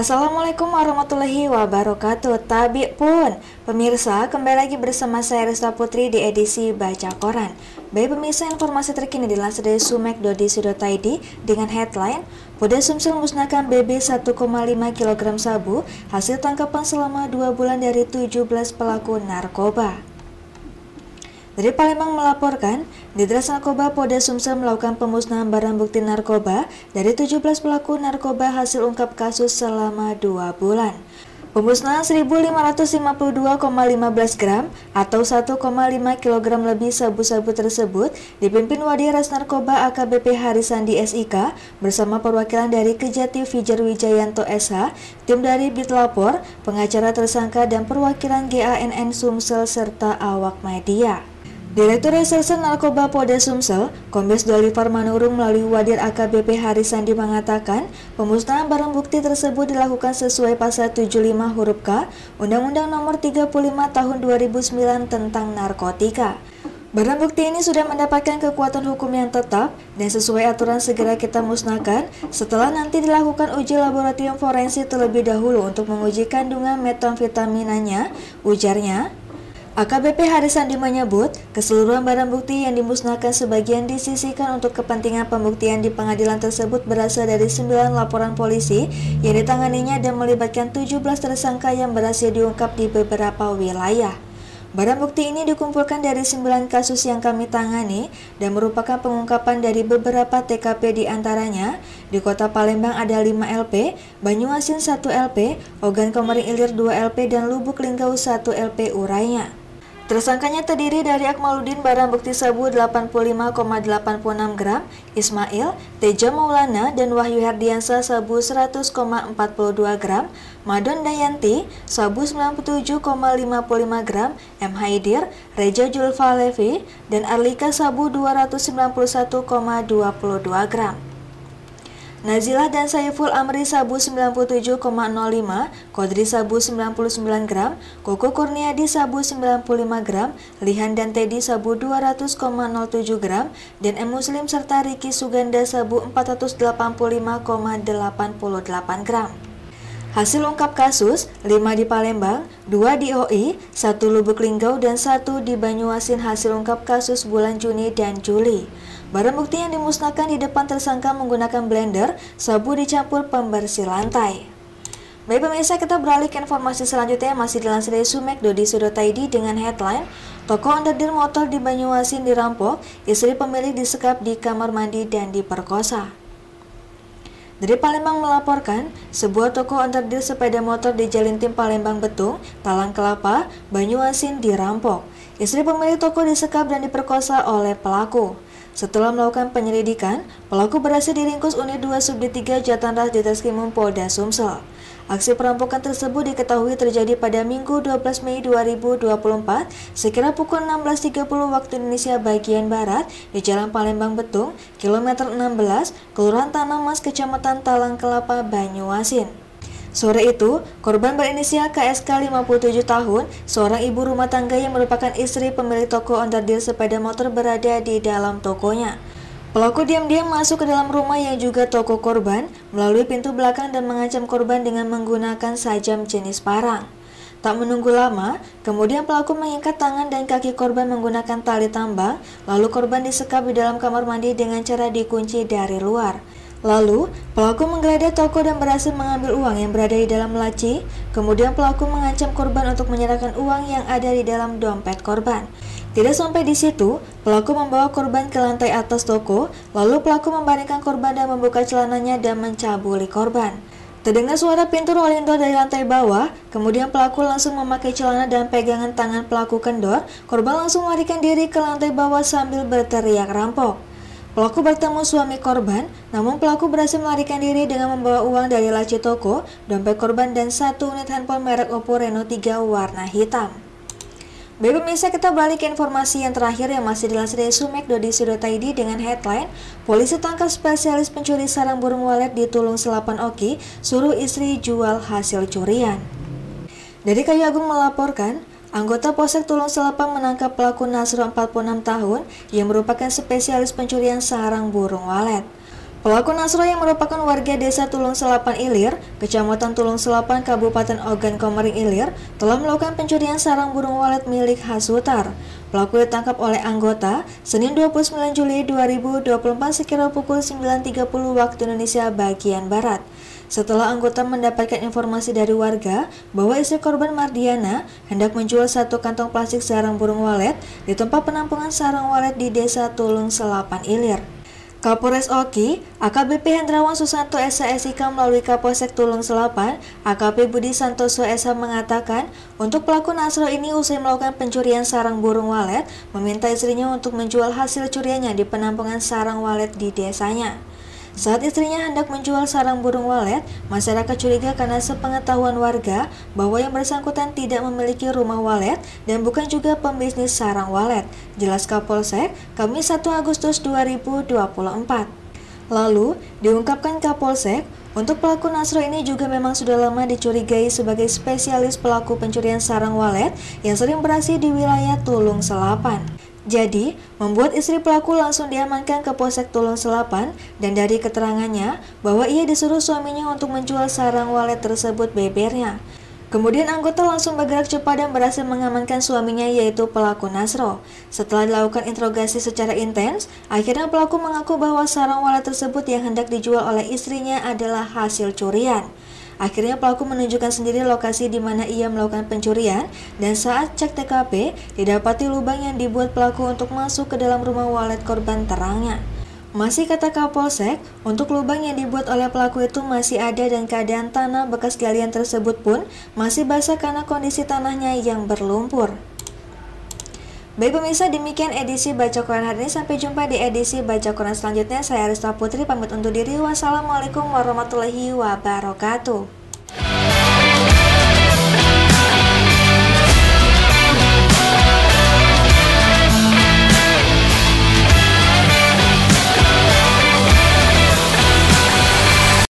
Assalamualaikum warahmatullahi wabarakatuh. Tabi pun, pemirsa, kembali lagi bersama saya Resta Putri di edisi Baca Koran. Baik pemirsa, informasi terkini dilansir dari sumek.co.id dengan headline Polda Sumsel musnahkan BB 1,5 kg sabu hasil tangkapan selama 2 bulan dari 17 pelaku narkoba. Dari Palembang melaporkan, Ditres Narkoba Polda Sumsel melakukan pemusnahan barang bukti narkoba dari 17 pelaku narkoba hasil ungkap kasus selama 2 bulan. Pemusnahan 1.552,15 gram atau 1,5 kg lebih sabu-sabu tersebut dipimpin Wadiras Narkoba AKBP Harisandi SIK bersama perwakilan dari Kejati Fijar Wijayanto SH, tim dari Bitlapor, pengacara tersangka dan perwakilan GANN Sumsel serta awak media. Direktur Reserse Narkoba Polda Sumsel, Kombes Dolifar Manurung melalui Wadir AKBP Harisandi mengatakan, pemusnahan barang bukti tersebut dilakukan sesuai pasal 75 huruf K Undang-Undang Nomor 35 Tahun 2009 tentang narkotika. Barang bukti ini sudah mendapatkan kekuatan hukum yang tetap dan sesuai aturan segera kita musnahkan setelah nanti dilakukan uji laboratorium forensik terlebih dahulu untuk menguji kandungan metamfetaminanya, ujarnya. AKBP Harisandi menyebut, keseluruhan barang bukti yang dimusnahkan sebagian disisihkan untuk kepentingan pembuktian di pengadilan tersebut berasal dari 9 laporan polisi yang ditanganinya dan melibatkan 17 tersangka yang berhasil diungkap di beberapa wilayah. Barang bukti ini dikumpulkan dari 9 kasus yang kami tangani dan merupakan pengungkapan dari beberapa TKP diantaranya. Di Kota Palembang ada 5 LP, Banyuasin 1 LP, Ogan Komering Ilir 2 LP, dan Lubuk Linggau 1 LP urainya. Tersangkanya terdiri dari Akmaludin barang bukti sabu 85,86 gram, Ismail, Teja Maulana, dan Wahyu Herdiansa sabu 100,42 gram, Madon Dayanti, sabu 97,55 gram, M. Haidir, Reja Julfa Levi, dan Arlika sabu 291,22 gram. Nazilah dan Saiful Amri sabu 97,05, Kodri sabu 99 gram, Koko Kurniadi sabu 95 gram, Lihan dan Teddy sabu 200,07 gram, dan M. Muslim serta Riki Suganda sabu 485,88 gram. Hasil ungkap kasus, 5 di Palembang, 2 di OI, 1 Lubuk Linggau, dan 1 di Banyuasin hasil ungkap kasus bulan Juni dan Juli. Barang bukti yang dimusnahkan di depan tersangka menggunakan blender, sabu dicampur pembersih lantai. Baik pemirsa, kita beralih ke informasi selanjutnya yang masih dilansir dari sumek.co.id dengan headline Toko onderdil motor di Banyuasin dirampok, istri pemilik disekap di kamar mandi dan diperkosa. Dari Palembang melaporkan, sebuah toko onderdil sepeda motor di Jalintim Palembang Betung, Talang Kelapa, Banyuasin dirampok. Istri pemilik toko disekap dan diperkosa oleh pelaku. Setelah melakukan penyelidikan, pelaku berhasil diringkus unit 2 Subdit 3 Jatanras Ditreskrimum Polda Sumsel. Aksi perampokan tersebut diketahui terjadi pada Minggu 12 Mei 2024 sekira pukul 16.30 waktu Indonesia bagian Barat di Jalan Palembang Betung, kilometer 16, Kelurahan Tanah Mas, Kecamatan Talang Kelapa, Banyuasin. Sore itu, korban berinisial KSK 57 tahun, seorang ibu rumah tangga yang merupakan istri pemilik toko onderdil sepeda motor berada di dalam tokonya. Pelaku diam-diam masuk ke dalam rumah yang juga toko korban, melalui pintu belakang dan mengancam korban dengan menggunakan sajam jenis parang. Tak menunggu lama, kemudian pelaku mengikat tangan dan kaki korban menggunakan tali tambang, lalu korban disekap di dalam kamar mandi dengan cara dikunci dari luar. Lalu, pelaku menggeledah toko dan berhasil mengambil uang yang berada di dalam laci. Kemudian pelaku mengancam korban untuk menyerahkan uang yang ada di dalam dompet korban. Tidak sampai di situ, pelaku membawa korban ke lantai atas toko, lalu pelaku membaringkan korban dan membuka celananya dan mencabuli korban. Terdengar suara pintu rolling door dari lantai bawah, kemudian pelaku langsung memakai celana dan pegangan tangan pelaku kendor. Korban langsung melarikan diri ke lantai bawah sambil berteriak rampok. Pelaku bertemu suami korban, namun pelaku berhasil melarikan diri dengan membawa uang dari laci toko, dompet korban, dan 1 unit handphone merek Oppo Reno 3 warna hitam. Baik pemirsa, kita beralih ke informasi yang terakhir yang masih dilansir dari sumek.co.id dengan headline Polisi tangkap spesialis pencuri sarang burung walet di Tulung Selapan Oki, suruh istri jual hasil curian. Dari Kayu Agung melaporkan, anggota Polsek Tulung Selapan menangkap pelaku Nasro 46 tahun yang merupakan spesialis pencurian sarang burung walet. Pelaku Nasro yang merupakan warga desa Tulung Selapan Ilir, Kecamatan Tulung Selapan, Kabupaten Ogan Komering Ilir, telah melakukan pencurian sarang burung walet milik Hasutar. Pelaku ditangkap oleh anggota Senin 29 Juli 2024 sekira pukul 9.30 waktu Indonesia bagian Barat. Setelah anggota mendapatkan informasi dari warga bahwa istri korban Mardiana hendak menjual satu kantong plastik sarang burung walet di tempat penampungan sarang walet di desa Tulung Selapan Ilir. Kapolres Oki, AKBP Hendrawan Susanto SH/SIK melalui Kapolsek Tulung Selapan, AKP Budi Santoso SH mengatakan, untuk pelaku Nasro ini usai melakukan pencurian sarang burung walet, meminta istrinya untuk menjual hasil curiannya di penampungan sarang walet di desanya. Saat istrinya hendak menjual sarang burung walet, masyarakat curiga karena sepengetahuan warga bahwa yang bersangkutan tidak memiliki rumah walet dan bukan juga pembisnis sarang walet. Jelas Kapolsek, Kamis 1 Agustus 2024. Lalu, diungkapkan Kapolsek, untuk pelaku Nasro ini juga memang sudah lama dicurigai sebagai spesialis pelaku pencurian sarang walet yang sering beraksi di wilayah Tulung Selapan. Jadi, membuat istri pelaku langsung diamankan ke Polsek Tulung Selapan dan dari keterangannya bahwa ia disuruh suaminya untuk menjual sarang walet tersebut bebernya. Kemudian anggota langsung bergerak cepat dan berhasil mengamankan suaminya yaitu pelaku Nasro. Setelah dilakukan interogasi secara intens, akhirnya pelaku mengaku bahwa sarang walet tersebut yang hendak dijual oleh istrinya adalah hasil curian. Akhirnya pelaku menunjukkan sendiri lokasi di mana ia melakukan pencurian dan saat cek TKP didapati lubang yang dibuat pelaku untuk masuk ke dalam rumah walet korban terangnya. Masih kata Kapolsek, untuk lubang yang dibuat oleh pelaku itu masih ada dan keadaan tanah bekas galian tersebut pun masih basah karena kondisi tanahnya yang berlumpur. Baik pemirsa, demikian edisi Baca Quran hari ini. Sampai jumpa di edisi Baca Quran selanjutnya. Saya Arista Putri pamit undur diri. Wassalamualaikum warahmatullahi wabarakatuh.